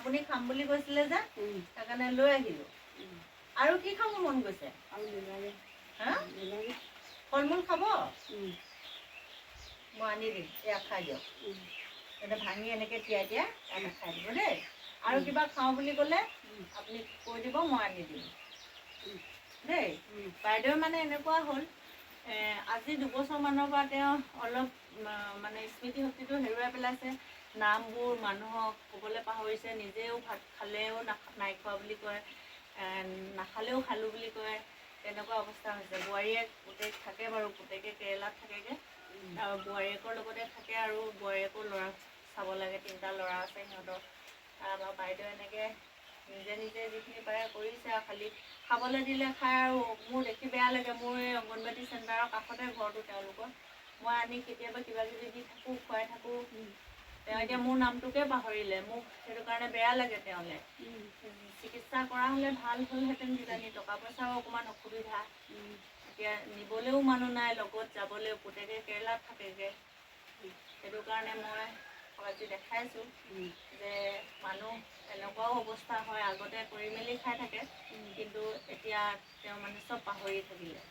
আপুনি খাম বুলি কৈছিলে যে সেইকাৰণে লৈ আহিলোঁ। আৰু কি খাব মন গৈছে? হা ফল মূল খাব? মই আনি দিম, এয়া খাই দিয়ক। এতিয়া ভাঙি এনেকৈ তিয়াই তিয়াই এটা খাই দিব দেই। আৰু কিবা খাওঁ বুলি ক'লে আপুনি কৈ দিব, মই আনি দিম দেই। বাইদেউ মানে এনেকুৱা হ'ল, আজি 2 বছৰমানৰ পৰা তেওঁ অলপ মানে স্মৃতিশক্তিটো হেৰুৱাই পেলাইছে। নামবোৰ মানুহক ক'বলৈ পাহৰিছে, নিজেও ভাত খালেও নাই খোৱা বুলি কয়, নাখালেও খালোঁ বুলি কয়, তেনেকুৱা অৱস্থা হৈছে। বোৱাৰীয়েক পুতেক থাকে বাৰু, পুতেকে কেৰেলাত থাকেগৈ আৰু বোৱাৰীয়েকৰ লগতে থাকে আৰু বোৱাৰীয়েকৰ ল'ৰা চাব লাগে, 3টা ল'ৰা আছে সিহঁতৰ। তাৰপৰা বাইদেউ এনেকৈ নিজে নিজে যিখিনি পাৰে কৰিছে আৰু, খালি খাবলৈ দিলে খায়। আৰু মোৰ দেখি বেয়া লাগে, মোৰ এই অংগনবাড়ী চেণ্টাৰৰ কাষতে ঘৰটো তেওঁলোকৰ। মই আনি কেতিয়াবা কিবা কিবি দি থাকোঁ, খুৱাই থাকোঁ। তেওঁ এতিয়া মোৰ নামটোকে পাহৰিলে, মোক সেইটো কাৰণে বেয়া লাগে তেওঁলৈ। চিকিৎসা কৰা হ'লে ভাল হ'লহেঁতেন কিজানি, টকা পইচাও অকণমান অসুবিধা। এতিয়া নিবলৈও মানুহ নাই, লগত যাবলৈ পুতেকে কেৰেলাত থাকেগৈ। সেইটো কাৰণে মই আজি দেখাইছোঁ যে মানুহ এনেকুৱাও অৱস্থা হয়, আগতে কৰি মেলি খাই থাকে, কিন্তু এতিয়া তেওঁ মানে চব পাহৰি থাকিলে।